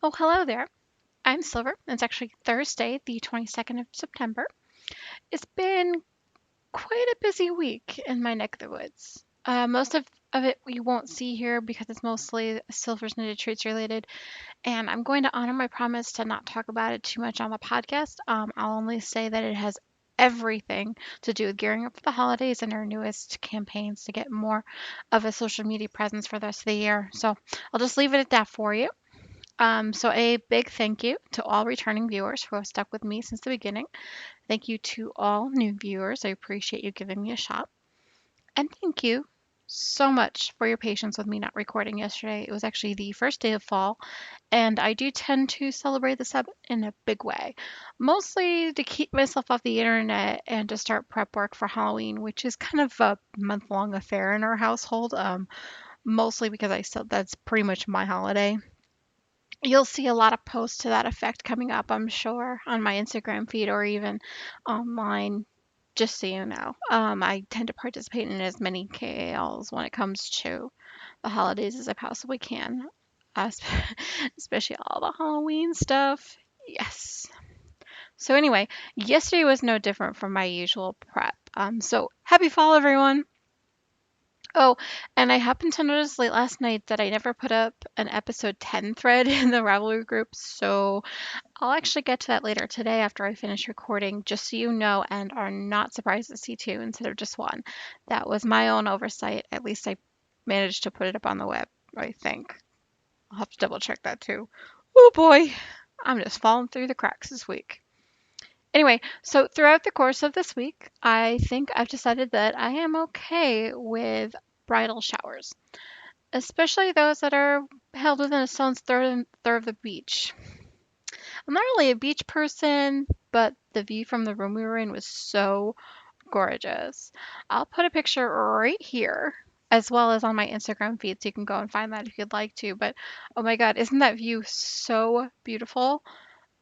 Oh, hello there. I'm Silver. It's actually Thursday, the 22nd of September. It's been quite a busy week in my neck of the woods. Most of it you won't see here because it's mostly Silver's Knitted Treats related, and I'm going to honor my promise to not talk about it too much on the podcast. I'll only say that it has everything to do with gearing up for the holidays and our newest campaigns to get more of a social media presence for the rest of the year. So I'll just leave it at that for you. So a big thank you to all returning viewers who have stuck with me since the beginning. Thank you to all new viewers. I appreciate you giving me a shot. And thank you so much for your patience with me not recording yesterday. It was actually the first day of fall, and I do tend to celebrate this up in a big way. Mostly to keep myself off the internet and to start prep work for Halloween, which is kind of a month-long affair in our household. Mostly because I still that's pretty much my holiday. You'll see a lot of posts to that effect coming up, I'm sure, on my Instagram feed or even online, just so you know. I tend to participate in as many KALs when it comes to the holidays as I possibly can, uh, especially all the Halloween stuff. Yes. So, anyway, yesterday was no different from my usual prep. So, happy fall, everyone. Oh, and I happened to notice late last night that I never put up an episode 10 thread in the Ravelry group, so I'll actually get to that later today after I finish recording, just so you know and are not surprised to see two instead of just one. That was my own oversight. At least I managed to put it up on the web, I think. I'll have to double check that too. Oh boy, I'm just falling through the cracks this week. Anyway, so throughout the course of this week, I think I've decided that I am okay with bridal showers, especially those that are held within a stone's throw of the beach. I'm not really a beach person, but the view from the room we were in was so gorgeous. I'll put a picture right here as well as on my Instagram feed so you can go and find that if you'd like to. But oh my God, isn't that view so beautiful?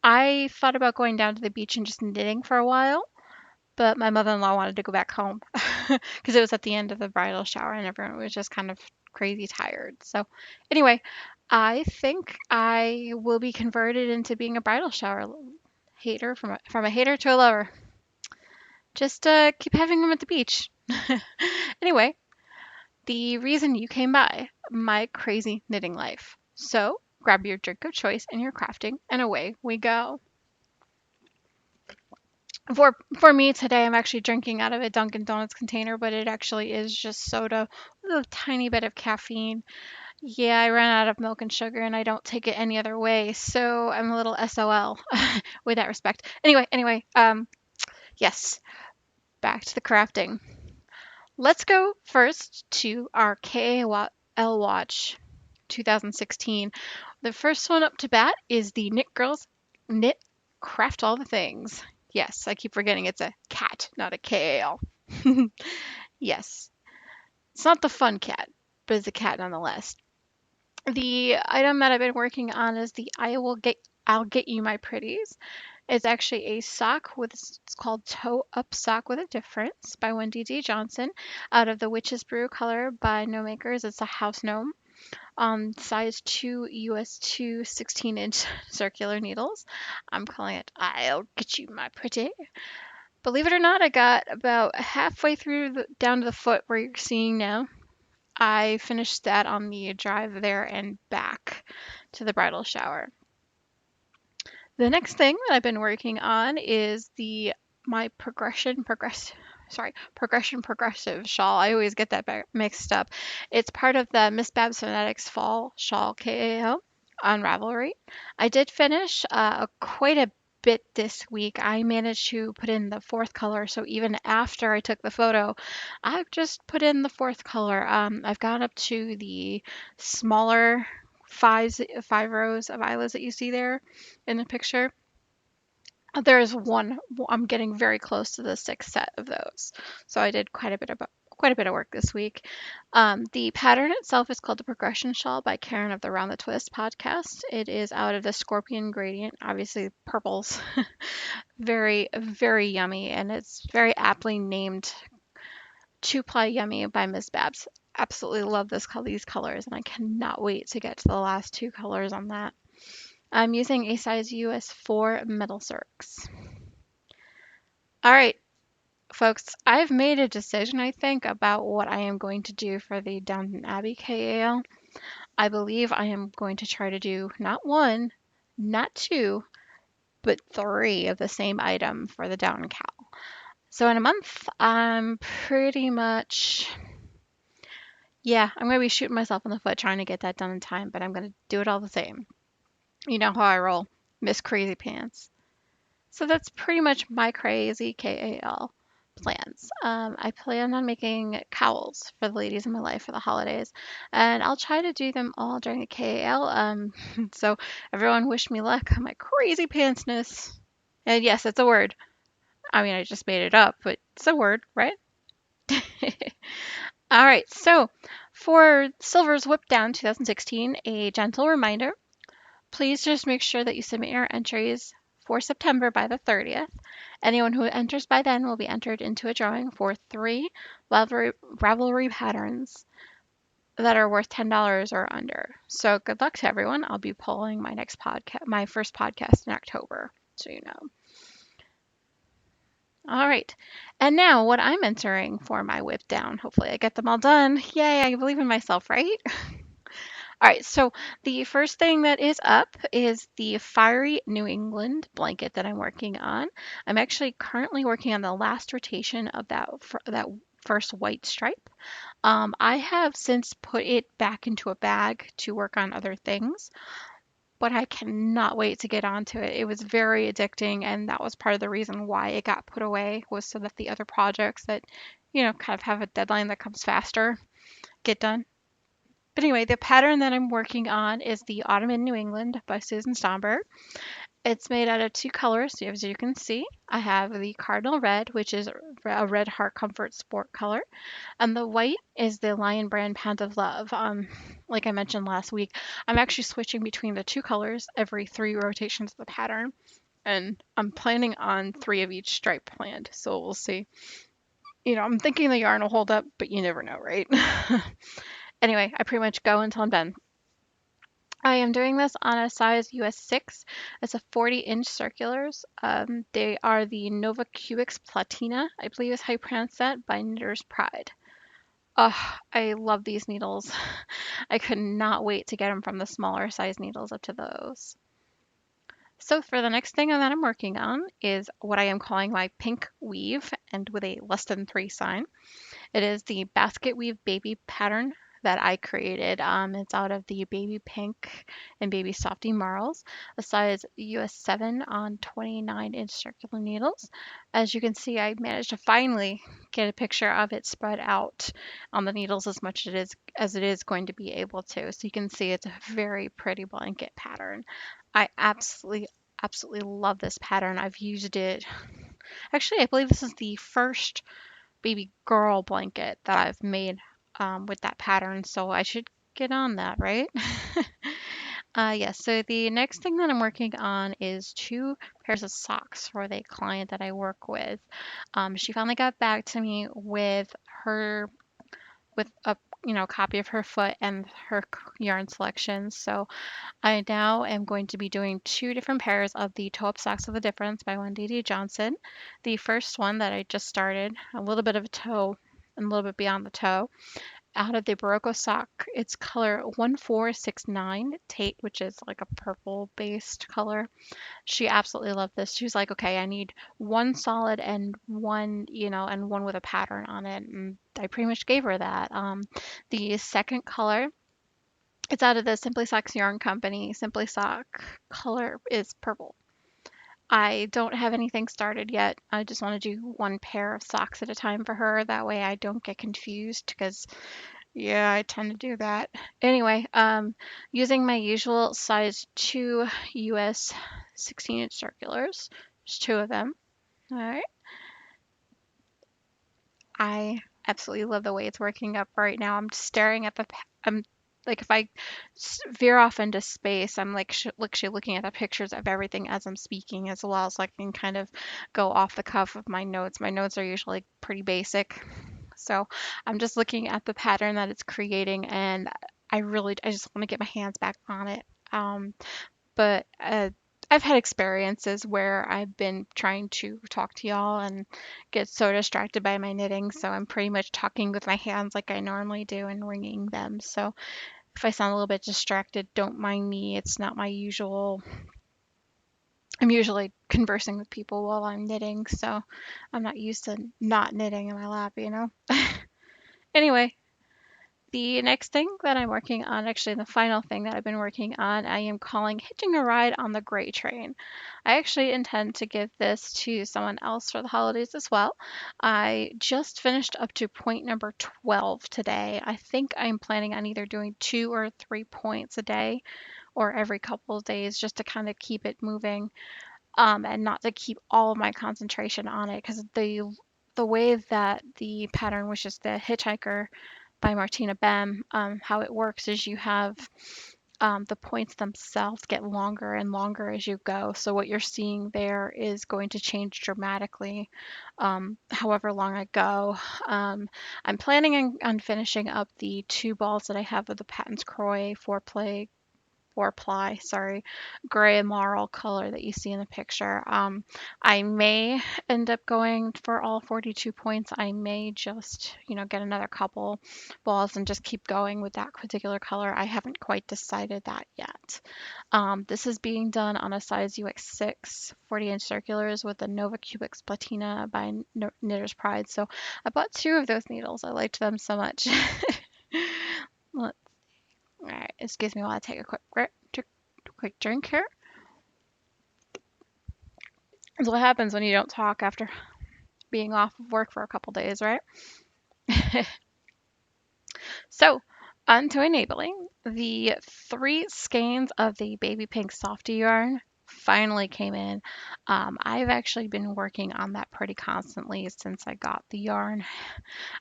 I thought about going down to the beach and just knitting for a while, but my mother-in-law wanted to go back home because it was at the end of the bridal shower and everyone was just kind of crazy tired. So anyway, I think I will be converted into being a bridal shower hater from a hater to a lover. Just keep having them at the beach. Anyway, the reason you came by, my crazy knitting life. So grab your drink of choice and your crafting, and away we go. For me today, I'm actually drinking out of a Dunkin' Donuts container, but it actually is just soda with a tiny bit of caffeine. Yeah, I ran out of milk and sugar, and I don't take it any other way, so I'm a little SOL with that respect. Anyway, yes, back to the crafting. Let's go first to our KAL Watch 2016. The first one up to bat is the Knit Girls Knit Craft All the Things. Yes, I keep forgetting it's a cat, not a KAL. Yes, it's not the fun cat, but it's a cat nonetheless. The item that I've been working on is the I'll get you my pretties. It's actually a sock with it's called Toe Up Sock with a Difference by Wendy D. Johnson out of the Witch's Brew color by No Makers. It's a house gnome. Size 2 US 2 16-inch circular needles. I'm calling it I'll get you my pretty. Believe it or not, I got about halfway through down to the foot where you're seeing now. I finished that on the drive there and back to the bridal shower. The next thing that I've been working on is the my progression progressive shawl. I always get that mixed up. It's part of the Miss Babs Phonetics Fall Shawl KAO on Ravelry. I did finish quite a bit this week. I managed to put in the fourth color, so even after I took the photo, I've just put in the fourth color. I've gone up to the smaller five rows of eyelids that you see there in the picture. There's one. I'm getting very close to the sixth set of those. So I did quite a bit of work this week. The pattern itself is called the Progression Shawl by Karen of the Round the Twist podcast. It is out of the Scorpion gradient, obviously purples. Very, very yummy, and it's very aptly named Two Ply Yummy by Miss Babs. Absolutely love these colors, and I cannot wait to get to the last two colors on that. I'm using a size US 4 metal circs. All right, folks, I've made a decision, I think, about what I am going to do for the Downton Abbey KAL. I believe I am going to try to do not one, not two, but three of the same item for the Downton Cowl. So in a month, I'm pretty much, yeah, I'm going to be shooting myself in the foot trying to get that done in time, but I'm going to do it all the same. You know how I roll, Miss Crazy Pants. So that's pretty much my crazy KAL plans. I plan on making cowls for the ladies in my life for the holidays, and I'll try to do them all during the KAL. So everyone wish me luck on my crazy pantsness. And yes, it's a word. I mean, I just made it up, but it's a word, right? All right, so for Silver's Whip Down 2016, a gentle reminder, please just make sure that you submit your entries for September by the 30th. Anyone who enters by then will be entered into a drawing for 3 Ravelry patterns that are worth $10 or under. So good luck to everyone. I'll be pulling my first podcast in October, so you know. All right. And now what I'm entering for my whip down. Hopefully I get them all done. Yay, I believe in myself, right? All right, so the first thing that is up is the Fiery New England blanket that I'm working on. I'm actually currently working on the last rotation of that first white stripe. I have since put it back into a bag to work on other things, but I cannot wait to get onto it. It was very addicting, and that was part of the reason why it got put away, was so that the other projects that, kind of have a deadline that comes faster get done. But anyway, the pattern that I'm working on is the Autumn in New England by Susan Stomberg. It's made out of 2 colors, as you can see. I have the Cardinal Red, which is a Red Heart Comfort Sport color, and the white is the Lion Brand Pound of Love. Like I mentioned last week, I'm actually switching between the 2 colors every 3 rotations of the pattern, and I'm planning on 3 of each stripe planned, so we'll see. I'm thinking the yarn will hold up, but you never know, right? Anyway, I pretty much go until I'm done. I am doing this on a size US 6. It's a 40-inch circulars. They are the Nova Cubics Platina, I believe is how you pronounce that, by Knitter's Pride. I love these needles. I could not wait to get them from the smaller size needles up to those. So for the next thing that I'm working on is what I am calling my pink weave, and with a less than 3 sign. It is the basket weave baby pattern that I created. It's out of the baby pink and baby softy marls, a size US 7 on 29-inch circular needles. As you can see, I managed to finally get a picture of it spread out on the needles as much as it is going to be able to. So you can see it's a very pretty blanket pattern. I absolutely love this pattern. I've used it. Actually, I believe this is the first baby girl blanket that I've made with that pattern, so I should get on that, right? Yes, so the next thing that I'm working on is 2 pairs of socks for the client that I work with. She finally got back to me with a copy of her foot and her yarn selection. So I now am going to be doing 2 different pairs of the Toe Up Socks of the Difference by Wendy D. Johnson. The first one that I just started, a little bit of a toe and a little bit beyond the toe, out of the Barocco sock. It's color 1469 Tate, which is like a purple based color. She absolutely loved this. She was like, okay, I need one solid and one, and one with a pattern on it. And I pretty much gave her that. The second color, it's out of the Simply Socks Yarn Company. Simply Sock color is purple. I don't have anything started yet. I just want to do 1 pair of socks at a time for her. That way I don't get confused because, yeah, I tend to do that. Anyway, using my usual size 2 US 16-inch circulars. There's 2 of them. All right. I absolutely love the way it's working up right now. I'm staring at I'm like, if I veer off into space, I'm like literally looking at the pictures of everything as I'm speaking, as well as I can kind of go off the cuff of my notes. My notes are usually pretty basic, so I'm just looking at the pattern that it's creating, and I just want to get my hands back on it. but I've had experiences where I've been trying to talk to y'all and get so distracted by my knitting, so I'm pretty much talking with my hands like I normally do and wringing them. So if I sound a little bit distracted, don't mind me. It's not my usual. I'm usually conversing with people while I'm knitting, so I'm not used to not knitting in my lap. Anyway, the next thing that I'm working on, actually the final thing that I've been working on, I am calling Hitching a Ride on the Gray Train. I actually intend to give this to someone else for the holidays as well. I just finished up to point number 12 today. I think I'm planning on either doing 2 or 3 points a day or every couple of days just to kind of keep it moving, and not to keep all of my concentration on it because the way that the pattern, which is the Hitchhiker by Martina Behm, how it works is you have the points themselves get longer and longer as you go. So what you're seeing there is going to change dramatically, however long I go. I'm planning on finishing up the 2 balls that I have of the Patons Kroy four ply, sorry, gray marl color that you see in the picture. I may end up going for all 42 points. I may just, get another couple balls and just keep going with that particular color. I haven't quite decided that yet. This is being done on a size UX6 40-inch circulars with the Nova Cubics Platina by Knitter's Pride. So I bought 2 of those needles. I liked them so much. All right, excuse me while I take a quick drink here. That's what happens when you don't talk after being off of work for a couple days, right? So, on to enabling. The 3 skeins of the baby pink softy yarn finally came in. I've actually been working on that pretty constantly since I got the yarn.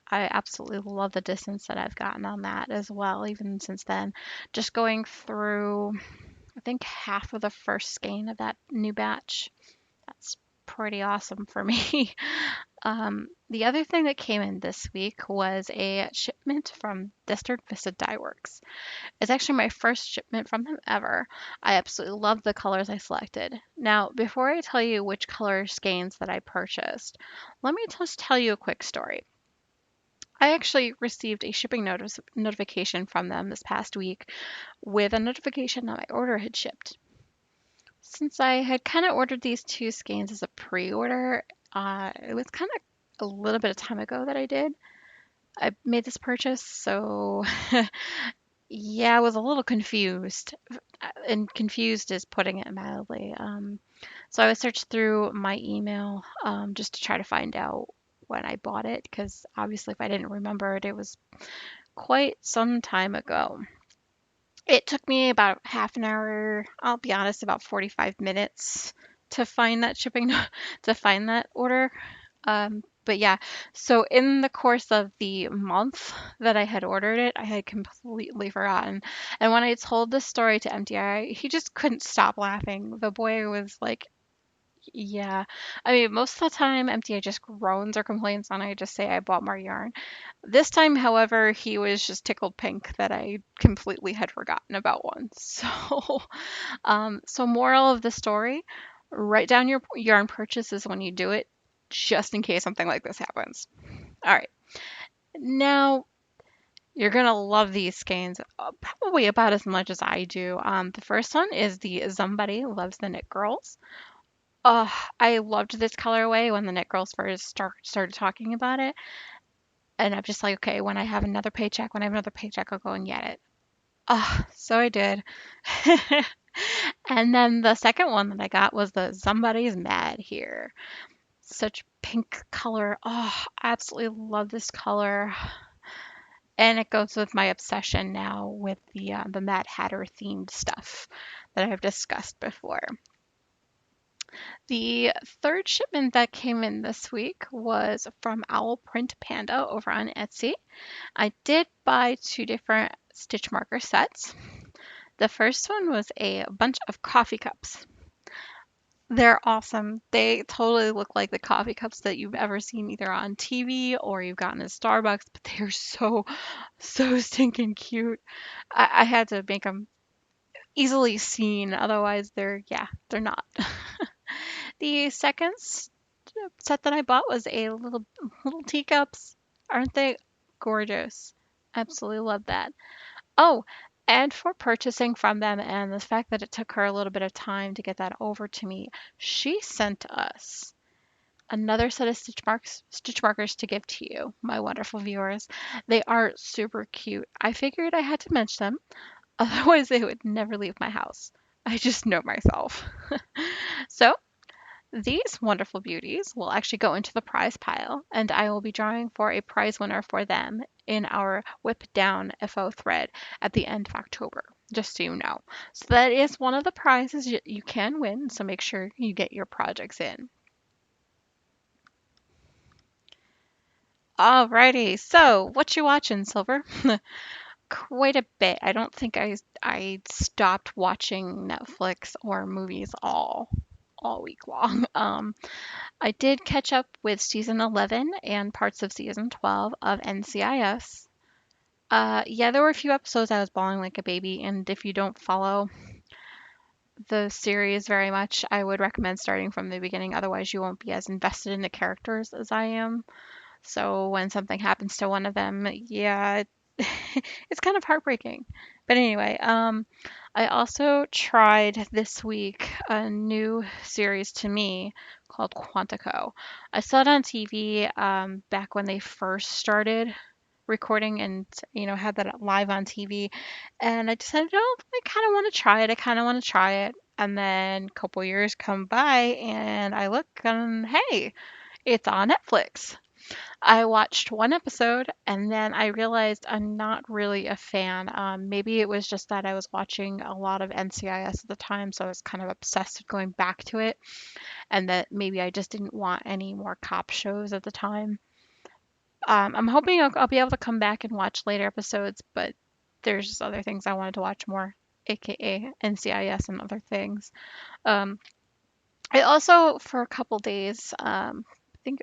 I absolutely love the distance that I've gotten on that as well, even since then. Just going through, I think, half of the first skein of that new batch. That's pretty awesome for me. The other thing that came in this week was a shipment from District Vista Dye Works. It's actually my first shipment from them ever. I absolutely love the colors I selected. Now, before I tell you which color skeins that I purchased, let me just tell you a quick story. I actually received a shipping notification from them this past week with a notification that my order had shipped. Since I had kind of ordered these 2 skeins as a pre-order, it was kind of a little bit of time ago that I made this purchase, so yeah, I was a little confused, and confused is putting it mildly. So I searched through my email, just to try to find out when I bought it, because obviously if I didn't remember it, it was quite some time ago. It took me about half an hour, I'll be honest, about 45 minutes to find that to find that order. But yeah, so in the course of the month that I had ordered it, I had completely forgotten. And when I told this story to MTI, he just couldn't stop laughing. The boy was like, yeah. I mean, most of the time, MTI just groans or complains, and I just say I bought more yarn. This time, however, he was just tickled pink that I completely had forgotten about one. So moral of the story, write down your yarn purchases when you do it, just in case something like this happens. All right. Now, you're going to love these skeins, probably about as much as I do. The first one is the Somebody Loves the Knit Girls. I loved this colorway when the Knit Girls first started talking about it. And I'm just like, okay, when I have another paycheck, I'll go and get it. So I did. And then the second one that I got was the Somebody's Mad Here. Such pink color. I absolutely love this color. And it goes with my obsession now with the Mad Hatter themed stuff that I've discussed before. The third shipment that came in this week was from Owl Print Panda over on Etsy. I did buy 2 different stitch marker sets. The first one was a bunch of coffee cups. They're awesome. They totally look like the coffee cups that you've ever seen either on TV or you've gotten at Starbucks, but they're so stinking cute. I had to make them. easily seen. Otherwise, they're not. The second set that I bought was a little teacups. Aren't they gorgeous? Absolutely love that. Oh, and for purchasing from them and the fact that it took her a little bit of time to get that over to me, she sent us another set of stitch markers to give to you, my wonderful viewers. They are super cute. I figured I had to mention them, otherwise they would never leave my house. I just know myself. So, these wonderful beauties will actually go into the prize pile, and I will be drawing for a prize winner for them in our Whip Down FO thread at the end of October, just so you know. So that is one of the prizes you can win, so make sure you get your projects in. Alrighty, so what you watching, Silver? Quite a bit. I don't think I stopped watching Netflix or movies all week long. I did catch up with season 11 and parts of season 12 of NCIS. Yeah, there were a few episodes I was bawling like a baby, and if you don't follow the series very much, I would recommend starting from the beginning. Otherwise, you won't be as invested in the characters as I am. So when something happens to one of them, yeah, it's kind of heartbreaking. But anyway, I also tried this week a new series to me called Quantico. I saw it on TV back when they first started recording and had that live on TV, and I decided, oh, I kind of want to try it. I kind of want to try it. And then a couple years come by, and I look, and hey, it's on Netflix. I watched one episode and then I realized I'm not really a fan. Maybe it was just that I was watching a lot of NCIS at the time, so I was kind of obsessed with going back to it, and that maybe I just didn't want any more cop shows at the time. I'm hoping I'll be able to come back and watch later episodes, but there's just other things I wanted to watch more, aka NCIS and other things. Um, I also, for a couple days, I think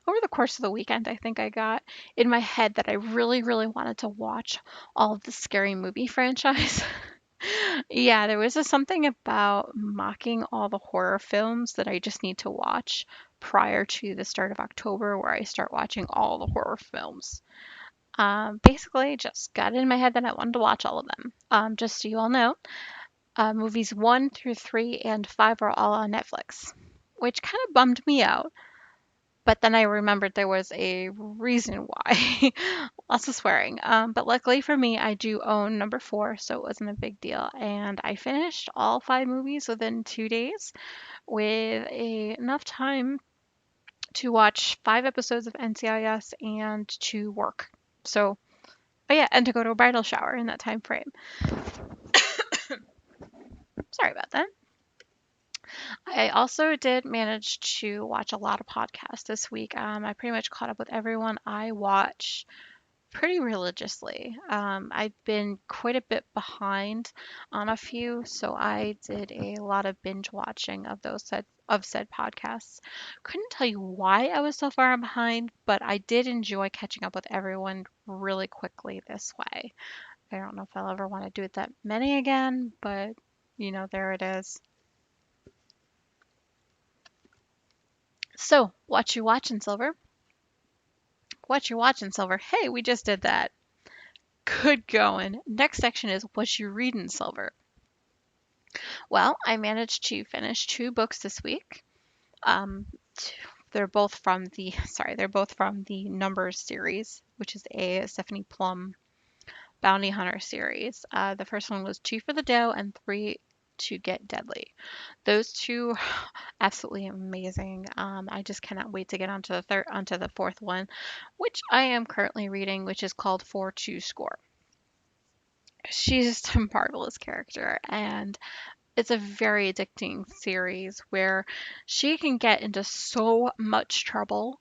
over the course of the weekend, I think I got in my head that I really, really wanted to watch all of the Scary Movie franchise. Yeah, there was just something about mocking all the horror films that I just need to watch prior to the start of October, where I start watching all the horror films. Basically, just got it in my head that I wanted to watch all of them. Just so you all know, movies 1 through 3 and 5 are all on Netflix, which kind of bummed me out. But then I remembered there was a reason why. Lots of swearing. But luckily for me, I do own number 4, so it wasn't a big deal. And I finished all 5 movies within 2 days with enough time to watch 5 episodes of NCIS and to work. So, oh yeah, and to go to a bridal shower in that time frame. Sorry about that. I also did manage to watch a lot of podcasts this week. I pretty much caught up with everyone I watch pretty religiously. I've been quite a bit behind on a few, so I did a lot of binge watching of said podcasts. Couldn't tell you why I was so far behind, but I did enjoy catching up with everyone really quickly this way. I don't know if I'll ever want to do it that many again, but there it is. So, what you watching, Silver? What you watching, Silver? Hey, we just did that. Good going. Next section is what you reading, Silver. Well, I managed to finish 2 books this week. Um, they're both from the Numbers series, which is a Stephanie Plum bounty hunter series. The first one was Two for the Dough and Three to Get Deadly. Those two, absolutely amazing. I just cannot wait to get onto the fourth one, which I am currently reading, which is called For to Score. She's just a marvelous character, and it's a very addicting series where she can get into so much trouble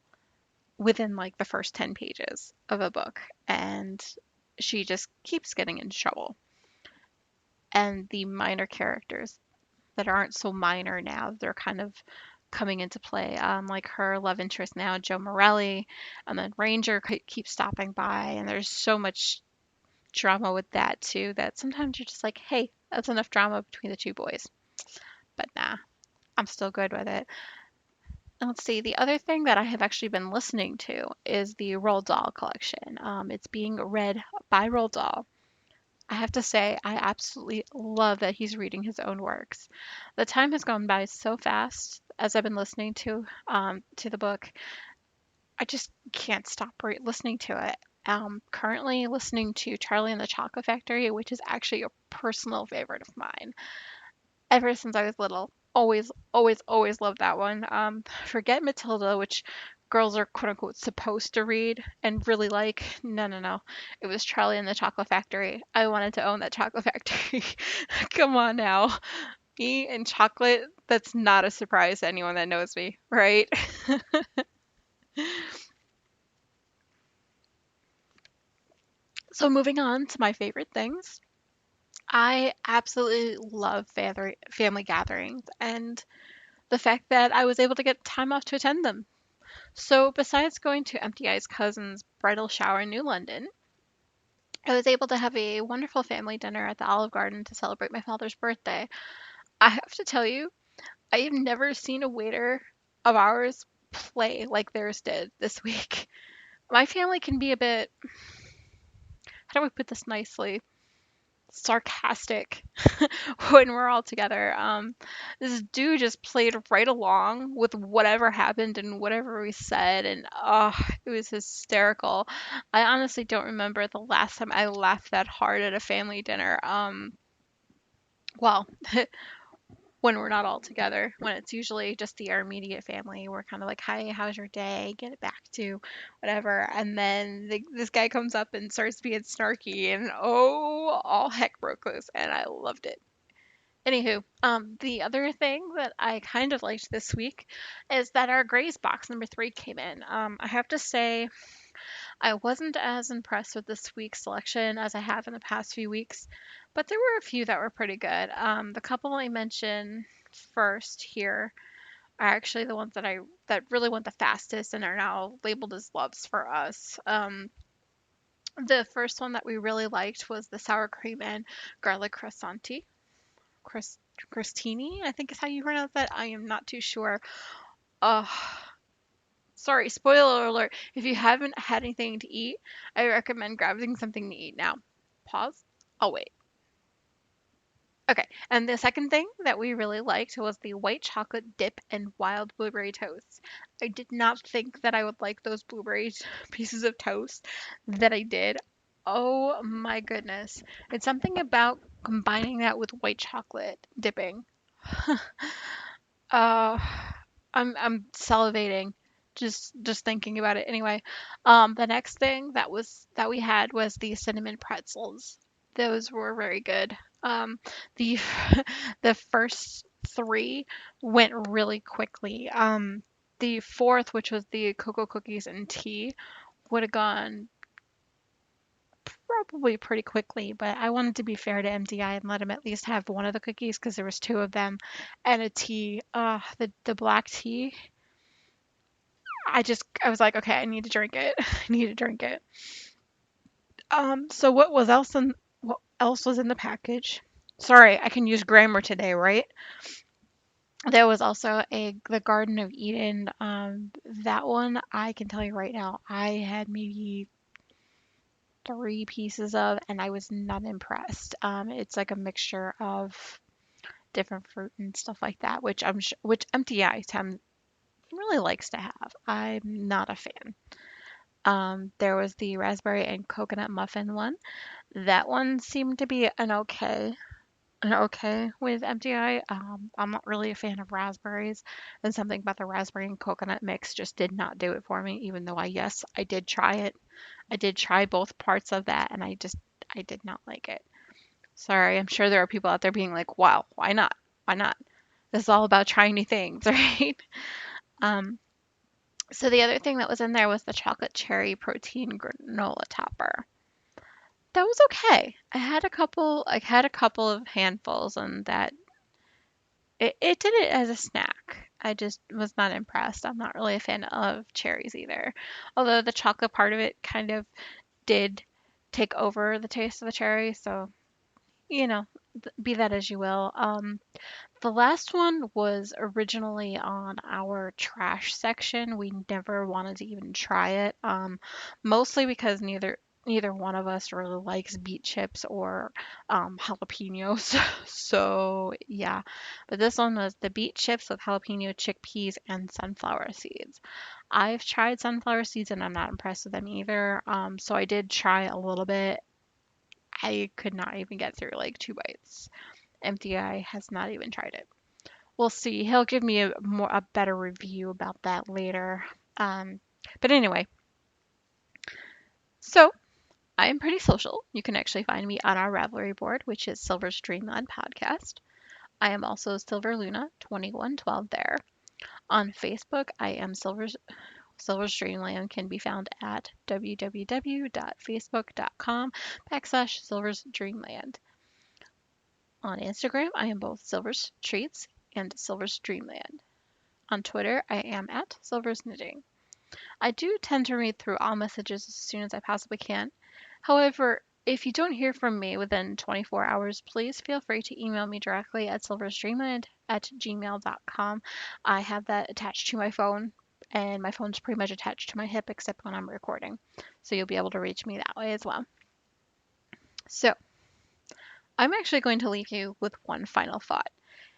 within like the first 10 pages of a book, and she just keeps getting into trouble. And the minor characters that aren't so minor now, they're kind of coming into play. Like her love interest now, Joe Morelli, and then Ranger keeps stopping by, and there's so much drama with that too, that sometimes you're just like, hey, that's enough drama between the two boys. But nah, I'm still good with it. And let's see, the other thing that I have actually been listening to is the Roald Dahl collection. It's being read by Roald Dahl. I have to say, I absolutely love that he's reading his own works. The time has gone by so fast as I've been listening to the book. I just can't stop listening to it. Currently listening to Charlie and the Chocolate Factory, which is actually a personal favorite of mine. Ever since I was little, always, always, always loved that one. Forget Matilda, which girls are quote unquote supposed to read and really like. No, no, no. It was Charlie and the Chocolate Factory. I wanted to own that chocolate factory. Come on now. Me and chocolate, that's not a surprise to anyone that knows me, right? So moving on to my favorite things. I absolutely love family gatherings and the fact that I was able to get time off to attend them. So besides going to MTI's cousin's bridal shower in New London, I was able to have a wonderful family dinner at the Olive Garden to celebrate my father's birthday. I have to tell you, I have never seen a waiter of ours play like theirs did this week. My family can be a bit, how do I put this nicely? Sarcastic when we're all together. This dude just played right along with whatever happened and whatever we said, and it was hysterical. I honestly don't remember the last time I laughed that hard at a family dinner. Well, when we're not all together, when it's usually just our immediate family, we're kind of like, "Hi, how's your day? Get it back to whatever." And then this guy comes up and starts being snarky, and oh, all heck broke loose, and I loved it. Anywho, the other thing that I kind of liked this week is that our Grays box number 3 came in. I have to say, I wasn't as impressed with this week's selection as I have in the past few weeks, but there were a few that were pretty good. The couple I mentioned first here are actually the ones that really went the fastest and are now labeled as loves for us. The first one that we really liked was the sour cream and garlic croissanti. Chris, Christini, I think is how you pronounce that. I am not too sure. Uh, Sorry, spoiler alert. If you haven't had anything to eat, I recommend grabbing something to eat now. Pause. I'll wait. Okay, and the second thing that we really liked was the white chocolate dip and wild blueberry toast. I did not think that I would like those blueberry pieces of toast that I did. Oh my goodness. It's something about combining that with white chocolate dipping. Uh, I'm salivating just thinking about it. Anyway, the next thing that we had was the cinnamon pretzels. Those were very good. The the first three went really quickly. The fourth, which was the cocoa cookies and tea, would have gone probably pretty quickly, but I wanted to be fair to MDI and let him at least have one of the cookies because there was two of them and a tea. The black tea. I was like, okay, I need to drink it. I need to drink it. So what else was in the package? Sorry, I can use grammar today, right? There was also a the Garden of Eden. That one I can tell you right now, I had maybe three pieces of, and I was not impressed. It's like a mixture of different fruit and stuff like that, which MTI Tim really likes to have. I'm not a fan. There was the raspberry and coconut muffin one. That one seemed to be an okay with MTI. I'm not really a fan of raspberries, and something about the raspberry and coconut mix just did not do it for me. Even though I did try it. I did try both parts of that, and I did not like it. Sorry, I'm sure there are people out there being like, "Wow, why not? Why not?" This is all about trying new things, right? Um, so the other thing that was in there was the chocolate cherry protein granola topper. That was okay. I had a couple of handfuls and that it did it as a snack. I just was not impressed. I'm not really a fan of cherries either. Although the chocolate part of it kind of did take over the taste of the cherry. So, you know, be that as you will. The last one was originally on our trash section. We never wanted to even try it, mostly because neither one of us really likes beet chips or jalapenos. So yeah, but this one was the beet chips with jalapeno, chickpeas, and sunflower seeds. I've tried sunflower seeds and I'm not impressed with them either. So I did try a little bit. I could not even get through like 2 bites. MTI has not even tried it. We'll see. He'll give me a better review about that later. Um, but anyway, so I am pretty social. You can actually find me on our Ravelry board, which is Silver's Dreamland Podcast. I am also Silver Luna 2112 there. On Facebook, I am Silver's Dreamland can be found at www.facebook.com/Silver's Dreamland. On Instagram, I am both Silver's Treats and Silver's Dreamland. On Twitter, I am at Silver's Knitting. I do tend to read through all messages as soon as I possibly can. However, if you don't hear from me within 24 hours, please feel free to email me directly at silversdreamland@gmail.com. I have that attached to my phone, and my phone's pretty much attached to my hip except when I'm recording. So you'll be able to reach me that way as well. So, I'm actually going to leave you with one final thought.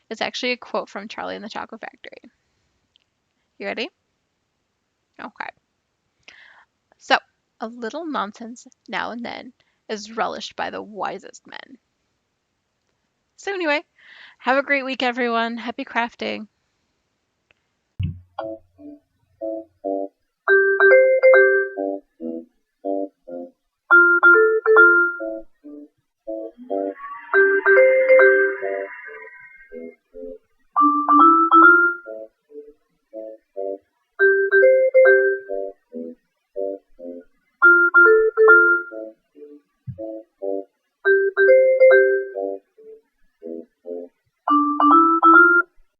It's actually a quote from Charlie and the Chocolate Factory. You ready? Okay. So, a little nonsense now and then is relished by the wisest men. So, anyway, have a great week, everyone. Happy crafting.